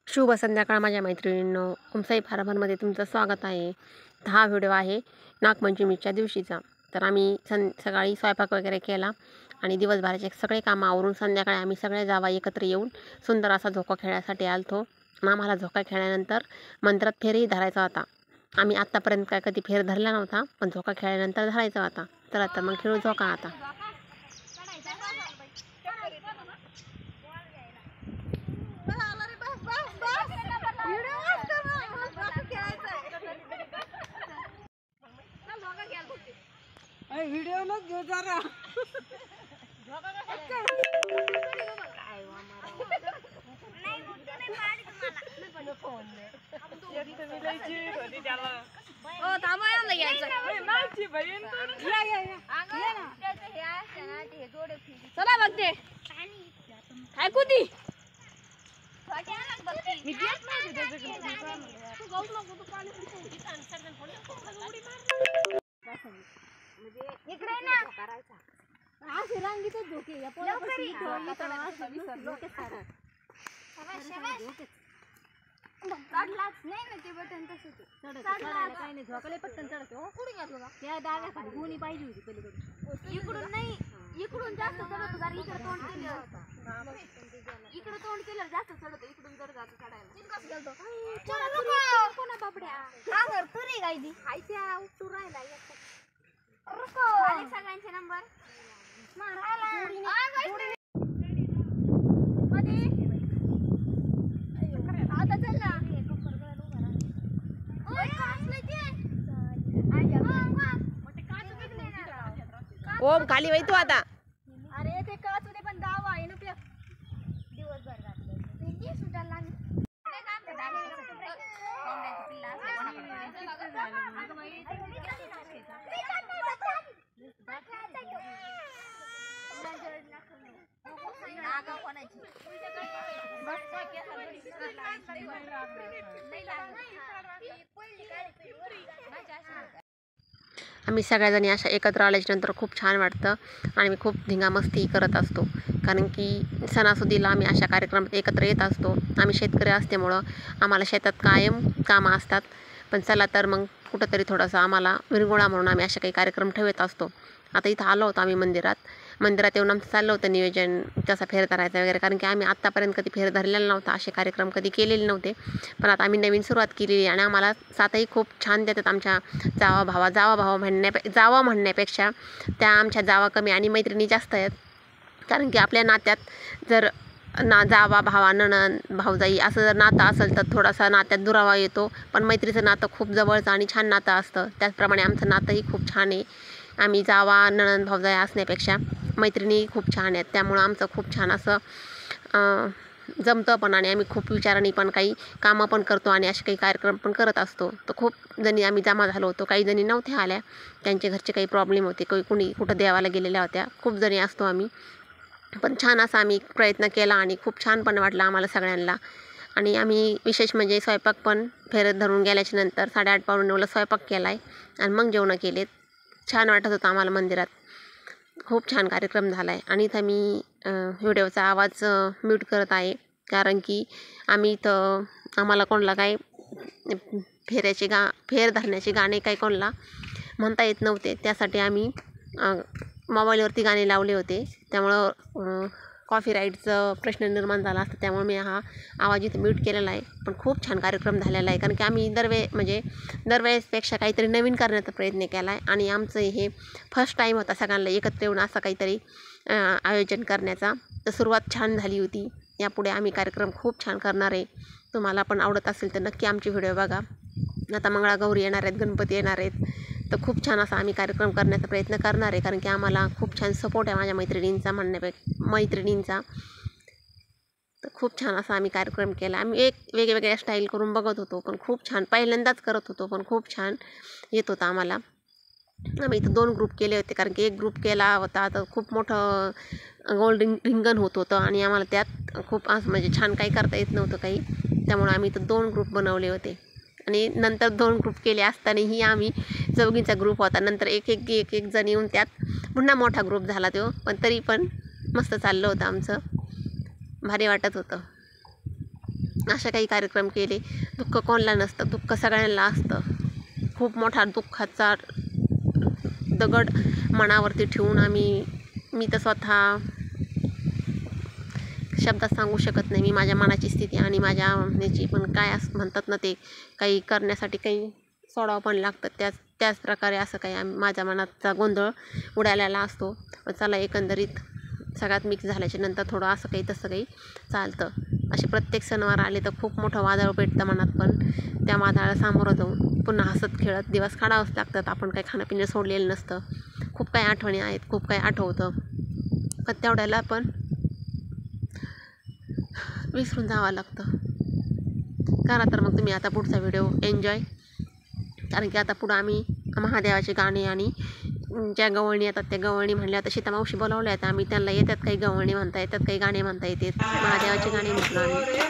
शुभ संध्याकाळ माझ्या मैत्रिणींनो, कुमसाई फार्मरमध्ये तुमचं स्वागत आहे. हा व्हिडिओ आहे नागपंचमीच्या दिवशीचा. तर आम्ही सकाळी स्वयंपाक वगैरे केला आणि दिवसभराचे सगळे कामं आवरून संध्याकाळी आम्ही सगळे जावा एकत्र येऊन सुंदर असा झोका खेळण्यासाठी आलतो. आम्हाला झोका खेळल्यानंतर मंत्रात फेरही धरायचा होता. आम्ही आत्तापर्यंत काय कधी फेर धरला नव्हता, पण झोका खेळल्यानंतर धरायचा होता. चला तर मग खेळू झोका आता. व्हिडिओ न घेऊ जरा चला बघते काय कुती इकडे ना असे रांगीतच झोके या पोरापाशी झोके चढलाच नाही ना ते बटन तसं चढायला काही नाही झोकाले पटकन चढतो. कुठून घेतलं का त्या डाव्या खाली कोणी पाहिजे होती पलीकडून इकडून नाही इकडून जास्त चढतो जरा इकडे तोंड केलं इकडे तोंड केलं जास्त चढतो इकडून जर जातो चढायला कोणा बाबड्या हा घर तू रे गायदी खायच्या उपटू राहिला रुको सगळ्यांचे नंबर आता चल ना ओम खाली वही तू आता. अरे ते काच होते पण गाव आहे ना दिवसभर घातलं सुटायला आम्ही सगळ्याजणी अशा एकत्र आल्याच्यानंतर खूप छान वाटतं आणि मी खूप धिंगामस्ती करत असतो. कारण की सणासुदीला आम्ही अशा कार्यक्रमात एकत्र येत असतो. आम्ही शेतकरी असल्यामुळं आम्हाला शेतात कायम कामं असतात. पण चला तर मग कुठंतरी थोडंसं आम्हाला विरंगुळा म्हणून आम्ही असे काही कार्यक्रम ठेवत असतो. आता इथं आलो होतो आम्ही मंदिरात येऊन आमचं चाललं होतं नियोजन तसा फेर धरायचा वगैरे. कारण की आम्ही आत्तापर्यंत कधी फेर धरलेला नव्हता, असे कार्यक्रम कधी केलेले नव्हते. पण आता आम्ही नवीन सुरुवात केलेली आणि आम्हाला साथही खूप छान देतात. आमच्या जावा म्हणण्यापेक्षा त्या आमच्या जावा कमी आणि मैत्रिणी जास्त आहेत. कारण की आपल्या नात्यात जर जावा भावा नणंद भाऊजाई असं जर नातं असेल तर थोडासा नात्यात दुरावा येतो. पण मैत्रीचं नातं खूप जवळचं आणि छान नातं असतं. त्याचप्रमाणे आमचं नातंही खूप छान आहे. आम्ही जावा नणंद भाऊजाई असण्यापेक्षा मैत्रिणी खूप छान आहेत. त्यामुळं आमचं खूप छान असं जमतं पण आणि आम्ही खूप विचारांनी पण काही कामं पण करतो आणि असे काही कार्यक्रम पण करत असतो. तर खूप जणी आम्ही जमा झालो होतो. काही जणी नव्हत्या आल्या, त्यांचे घरचे काही प्रॉब्लेम होते, कुणी कुठं देवाला गेलेल्या होत्या. खूप जणी असतो आम्ही. पण छान असा आम्ही प्रयत्न केला आणि खूप छान पण वाटलं आम्हाला सगळ्यांना. आणि आम्ही विशेष म्हणजे स्वयंपाक पण फेरत धरून गेल्याच्या नंतर 8:30 पावणे 9ला स्वयंपाक केला आहे आणि मग जेवणं केलेत. छान वाटत होतं आम्हाला मंदिरात. खूप छान कार्यक्रम झाला आहे. आणि इथं मी व्हिडिओचा आवाज म्यूट करत आहे कारण की आम्ही इथं आम्हाला कोणाला काय फेर धरण्याचे गाणे काही कोणाला म्हणता येत नव्हते. त्यासाठी आम्ही मोबाईलवरती गाणे लावले होते. त्यामुळं कॉपीराईटचं प्रश्न निर्माण झाला असता. त्यामुळे मी हा आवाज इथं म्यूट केलेला आहे. पण खूप छान कार्यक्रम झालेला आहे. कारण की आम्ही दरवेळेसपेक्षा काहीतरी नवीन करण्याचा प्रयत्न केला आहे आणि आमचं हे फर्स्ट टाईम होता सगळ्यांना एकत्र येऊन असं काहीतरी आयोजन करण्याचा. तर सुरुवात छान झाली होती. यापुढे आम्ही कार्यक्रम खूप छान करणार आहे. तुम्हाला पण आवडत असेल तर नक्की आमचे व्हिडिओ बघा. आता मंगळागौरी येणार आहेत, गणपती येणार आहेत. तर खूप छान असा आम्ही कार्यक्रम करण्याचा प्रयत्न करणार आहे. कारण की आम्हाला खूप छान सपोर्ट आहे माझ्या मैत्रिणींचा. तर खूप छान असा आम्ही कार्यक्रम केला. आम्ही वेगवेगळ्या स्टाईल करून बघत होतो, पण खूप छान पहिल्यांदाच करत होतो, पण खूप छान येत होतं आम्हाला. आम्ही इथं 2 ग्रुप केले होते. कारण की एक ग्रुप केला होता तर खूप मोठं गोल रिंगण होत होतं आणि आम्हाला त्यात खूप असं म्हणजे छान काही करता येत नव्हतं काही. त्यामुळे आम्ही इथं 2 ग्रुप बनवले होते आणि नंतर 2 ग्रुप केले असतानाही आम्ही चौघींचा ग्रुप होता. नंतर एक जण येऊन त्यात पुन्हा मोठा ग्रुप झाला तो. पण तरी पण मस्त चाललं होतं आमचं, भारी वाटत होतं. अशा काही कार्यक्रम केले. दुःख कोणाला नसतं, दुःख सगळ्यांना असतं. खूप मोठा दुःखाचा दगड मनावरती ठेवून मी तर स्वतः शब्दात सांगू शकत नाही मी माझ्या मनाची स्थिती आणि माझ्या ह्याची. पण काय असं म्हणतात ना, ते काही करण्यासाठी काही सोडावं पण लागतं. त्याच प्रकारे असं काही माझ्या मनाचा गोंधळ उडालेला असतो. चला, एकंदरीत सगळ्यात मिक्स झाल्याच्या नंतर थोडं असं काही तसं काही चालतं. असे प्रत्येक सणवार आले तर खूप मोठं वादळ पेटतं मनात, पण त्या वादळाला सामोरं जाऊन पुन्हा हसत खेळत दिवस काढावंच लागतात. आपण काही खाणंपिणं सोडलेलं नसतं. खूप काही आठवणी आहेत, खूप काही आठवतं, पण तेवढ्याला पण विसरून जावं लागतं. करा तर मग तुम्ही आता पुढचा व्हिडिओ एन्जॉय, कारण की आता पुढं आम्ही महादेवाचे गाणे आणि ज्या गवळणी येतात त्या गवळणी म्हणल्या. आता सीतामावशी बोलावल्या आहेत, आम्ही त्यांना येतात काही गवळणी म्हणता येतात, काही गाणे म्हणता येतात. महादेवाचे गाणे म्हटलं आम्ही.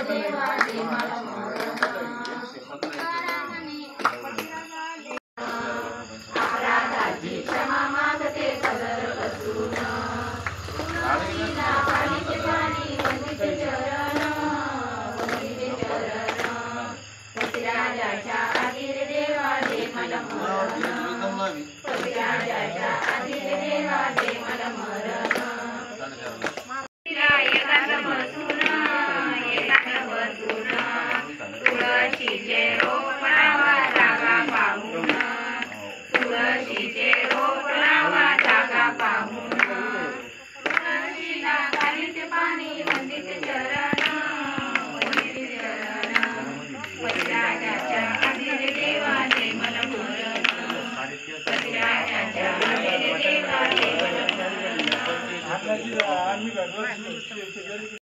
देवा दे मला